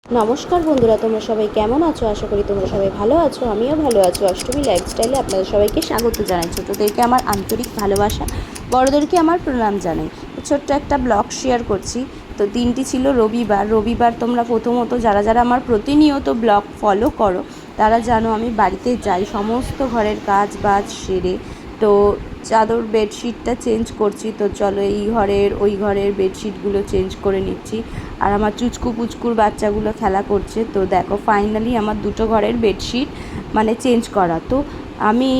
নমস্কার বন্ধুরা, তোমরা সবাই কেমন আছো? আশা করি তোমরা সবাই ভালো আছো। আমিও ভালো আছি। অষ্টমী লাইফস্টাইলে আপনাদের সবাইকে স্বাগত জানাই। ছোটোদেরকে আমার আন্তরিক ভালোবাসা, বড়োদেরকে আমার প্রণাম জানাই। ছোট্ট একটা ব্লগ শেয়ার করছি। তো দিনটি ছিল রবিবার। তোমরা প্রথমত যারা যারা আমার প্রতিনিয়ত ব্লগ ফলো করো তারা জানো আমি বাড়িতে যাই সমস্ত ঘরের কাজ বাজ সেরে। তো চাদর বেডশিটটা চেঞ্জ করছি। তো চলো এই ঘরের ওই ঘরের বেডশিটগুলো চেঞ্জ করে নিচ্ছি। আর আমার চুচকু পুচকুর বাচ্চাগুলো খেলা করছে। তো দেখো ফাইনালি আমার দুটো ঘরের বেডশিট চেঞ্জ করা। তো আমি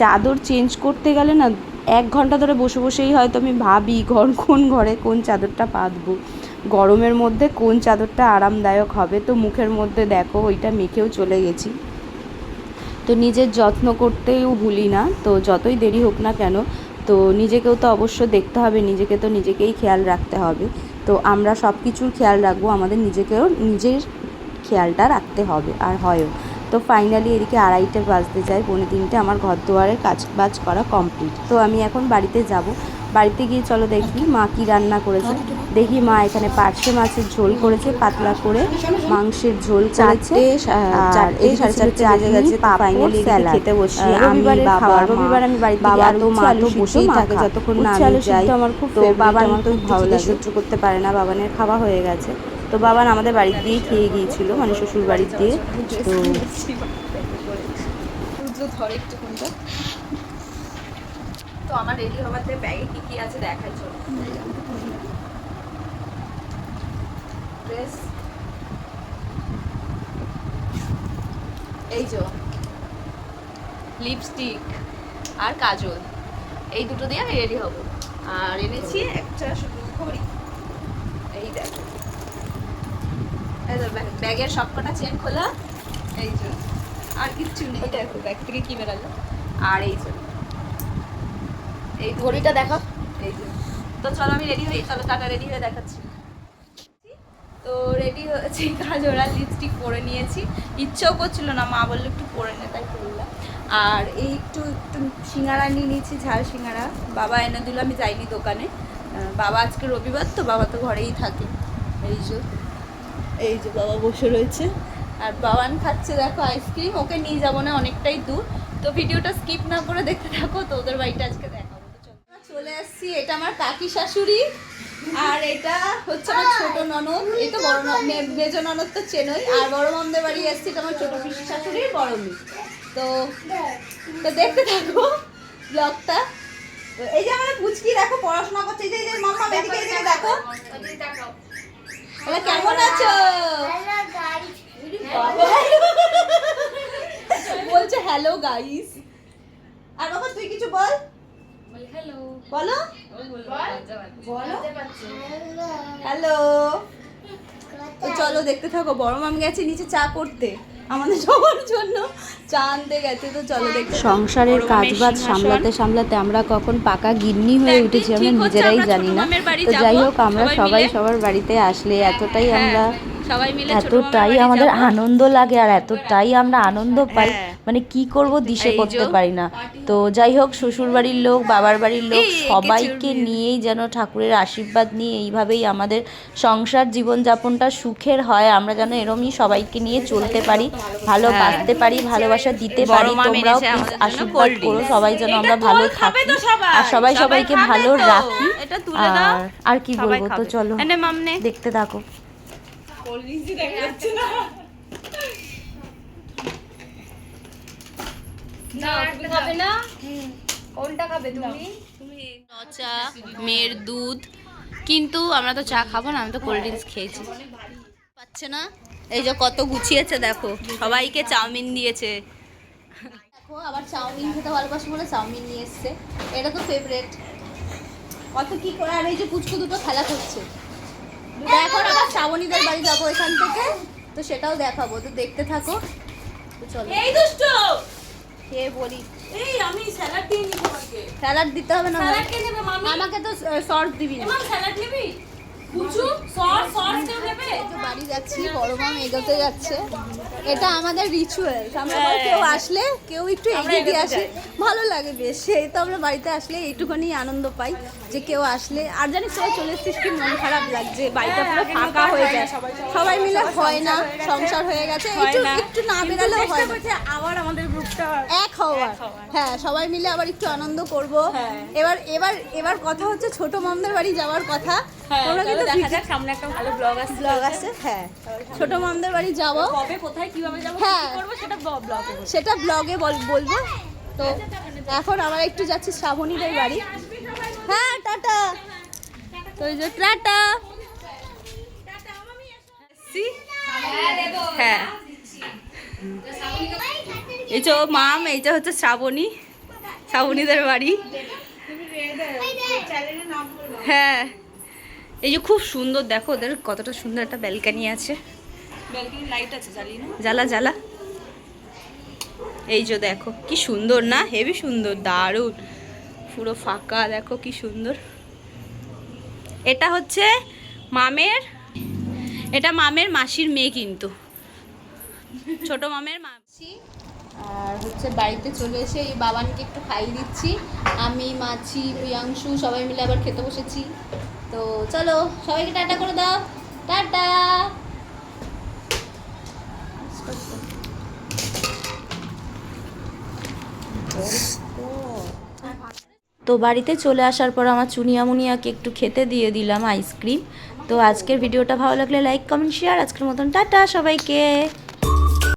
চাদর চেঞ্জ করতে গেলে না 1 ঘন্টা ধরে বসে বসেই হয়তো আমি ভাবি কোন ঘরে কোন চাদরটা পাতবো, গরমের মধ্যে কোন চাদরটা আরামদায়ক হবে। তো মুখের মধ্যে দেখো ওইটা মেখেও চলে গেছি। তো নিজের যত্ন করতেও ভুলি না। তো যতই দেরি হোক না কেন, তো নিজেকেও তো অবশ্য দেখতে হবে, নিজেকে তো নিজেকেই খেয়াল রাখতে হবে। তো আমরা সব কিছুর খেয়াল রাখবো, আমাদের নিজেকেও নিজের খেয়ালটা রাখতে হবে, আর হয়ও। তো ফাইনালি এদিকে 2:30 বাজতে যায়, 2:45 আমার ঘর দুয়ারের কাজ বাজ করা কমপ্লিট। তো আমি এখন বাড়িতে যাব। বাড়িতে গিয়ে চলো দেখি মা কী রান্না করেছে। দেখি মা এখানে পার্শে মাছের ঝোল করেছে, পাতলা করে মাংসের ঝোল করেছে। আর এই 4:30 বেজে গেছে। ফাইনালি খেতে বসি। রবিবার আমি বাড়িতে বাবা তো মা তো বসেই থাকে যতক্ষণ না আমি যাই। আমার খুব বাবা আমার খুব ভালো লাগে, সহ্য করতে পারে না। বাবানের খাওয়া হয়ে গেছে। তো বাবান আমাদের বাড়ি দিয়েই খেয়ে গিয়েছিল, শ্বশুর বাড়ির দিয়ে। তো আমার রেডি হওয়াতে ব্যাগে কি কি আছে দেখাই চলো। ড্রেস এই যে লিপস্টিক আর কাজল, এই দুটো দিয়ে আমি রেডি হব। আর এনেছি একটা শুধু ঘড়ি। এই দেখো ব্যাগের সবকটা চেন খোলা। এই যে আর কিচ্ছু নেই, দেখো ব্যাগ থেকে কি বেরালো। আর এই যে এই ঘড়িটা দেখো। এই যে তো চলো আমি রেডি হই, চলো টাটা রেডি হয়ে দেখাচ্ছি। তো রেডি হয়েছি, কাজল আর লিপস্টিক পরে নিয়েছি। ইচ্ছেও করছিল না, মা বললো একটু পরে নে, তাই করলাম। আর এই একটু সিঙ্গারা নিয়ে নিয়েছি, ঝাল সিঙ্গারা। বাবা এনে দিল, আমি যাইনি দোকানে। বাবা আজকে রবিবার তো বাবা তো ঘরেই থাকে। এই যে বাবা বসে রয়েছে আর বাবান খাচ্ছে দেখো আইসক্রিম। ওকে নিয়ে যাবো না, অনেকটাই দূর। তো ভিডিওটা স্কিপ না করে দেখতে থাকো। তো ওদের বাড়িটা আজকে দেখাবো। চলে আসছি, এটা আমার কাকি শাশুড়ি আর এটা হচ্ছে আমার ছোট ননদ। এই তো বড় মেজ ননদ তো চেনই। আর বড় মামদের বাড়ি আসছি, এটা আমার ছোট পিসি শাশুড়ির বড় মেয়ে। তো দেখতে থাকো ব্লগটা। এই যে আমার পুচকি দেখো পড়াশোনা করছে। এই যে মাম্মা এদিকে দেখো। কেমন আছো? বলছে হ্যালো গাইস। আর বাবা তুই কিছু বল। হ্যালো বলো, হ্যালো। তো চলো দেখতে থাকো। বড় মাম গেছে নিচে চা করতে, আমাদের সবার জন্য চা আনতে গেছে। তো চলো দেখতে। সংসারের কাজবাজ সামলাতে আমরা কখন পাকা গিন্নি হয়ে উঠেছি আমরা নিজেরাই জানি না। তো যাই হোক, আমরা সবাই সবার বাড়িতে আসলে এতটাই আমরা এতটাই আমাদের আনন্দ লাগে আর এতটাই আমরা আনন্দ পাই, কি করব দিশে করতে পারি না। তো যাই হোক, শ্বশুর বাড়ির লোক বাবার বাড়ির লোক সবাইকে নিয়েই যেন ঠাকুরের আশীর্বাদ নিয়ে এইভাবেই আমাদের সংসার জীবনযাপনটা সুখের হয়। আমরা যেন এরমই সবাইকে নিয়ে চলতে পারি, ভালোবাসতে পারি, ভালোবাসা দিতে পারি। তোমরাও প্লিজ আশীর্বাদ করো সবাই যেন আমরা ভালো থাকি আর সবাই সবাইকে ভালো রাখি। আর কি বলবো, তো চলো দেখতে থাকো। মেয়ের দুধ, কিন্তু আমরা তো চা খাবো না, আমি তো কোল্ড ড্রিঙ্কস খেয়েছি। পাচ্ছে না। এই যে কত গুছিয়েছে দেখো, সবাইকে চাউমিন দিয়েছে। দেখো আবার চাউমিন খেতে ভালোবাসে বলে চাউমিন নিয়ে এসছে, এটা তো ফেভারিট। কত কি করে। আর এই যে পুচকু দুটো খেলা করছে। এখন আবার শ্রাবণীদের বাড়ি যাবো এখান থেকে, তো সেটাও দেখাবো। তো দেখতে থাকো। তো চলো। এই দুষ্ট কে বলি, এই আমি স্যালাড দিয়ে নিব। তোমাকে স্যালাড দিতে হবে না, স্যালাড কে নেবে মামি? আমাকে তো সস দিবি না। মাম স্যালাড নিবি? বাড়ি যাচ্ছি, বড় মাম এগোতে যাচ্ছে। এটা আমাদের রিচুয়াল, আমরা কেউ আসলে কেউ একটু এগিয়ে দিয়ে আসে, ভালো লাগে বেশ। সেই তো আমরা বাড়িতে আসলে এইটুখানি আনন্দ পাই যে কেউ আসলে। আর জানিস সবাই চলে এসেছিস, কি মন খারাপ লাগছে, বাড়িটা পুরো ফাঁকা হয়ে যায়, সবাই মিলে হয় না, সংসার হয়ে গেছে, একটু না বেরালেও হয় না। আবার আমাদের গ্রুপটা এক হওয়ার, হ্যাঁ সবাই মিলে আবার একটু আনন্দ করব। এবার এবার এবার কথা হচ্ছে ছোট মামদের বাড়ি যাওয়ার কথা। তোমরা কিন্তু দেখা যাক, সামনে একটা ভালো ব্লগ আছে, হ্যাঁ ছোট মামদের বাড়ি যাবো, কবে কোথায় কিভাবে যাবো হ্যাঁ কি করবো সেটা ব্লগে সেটা ব্লগে বলবো। তো এখন আমরা একটু যাচ্ছি শ্রাবণীদের বাড়ি। হ্যাঁ টাটা। তো এই যে টাটা। হ্যাঁ, এই যে মাম, এইটা হচ্ছে শ্রাবণী, শ্রাবণীদের বাড়ি। হ্যাঁ, এই যে খুব সুন্দর, দেখো ওদের কতটা সুন্দর একটা ব্যালকানি আছে, ব্যালকনি লাইট আছে, জ্বালিয়ে না জ্বালা জ্বালা। এই যে দেখো কি সুন্দর না, হেভি সুন্দর, দারুণ, পুরো ফাঁকা, দেখো কি সুন্দর। এটা হচ্ছে মামের, এটা মামের মাসির মেয়ে, কিন্তু ছোট মামের মা। আর হচ্ছে বাড়িতে চলে এসে এই বাবানকে একটু খাইয়ে দিচ্ছি, আমি মাছি প্রিয়াংশু সবাই মিলে আবার খেতে বসেছি। তো চলো সবাইকে টাটা করে দাও, টাটা। তো বাড়িতে চলে আসার পর আমার চুনিয়া মুনিয়াকে একটু খেতে দিয়ে দিলাম আইসক্রিম। তো আজকের ভিডিওটা ভালো লাগলে লাইক কমেন্ট শেয়ার। আজকের মতন টাটা সবাইকে।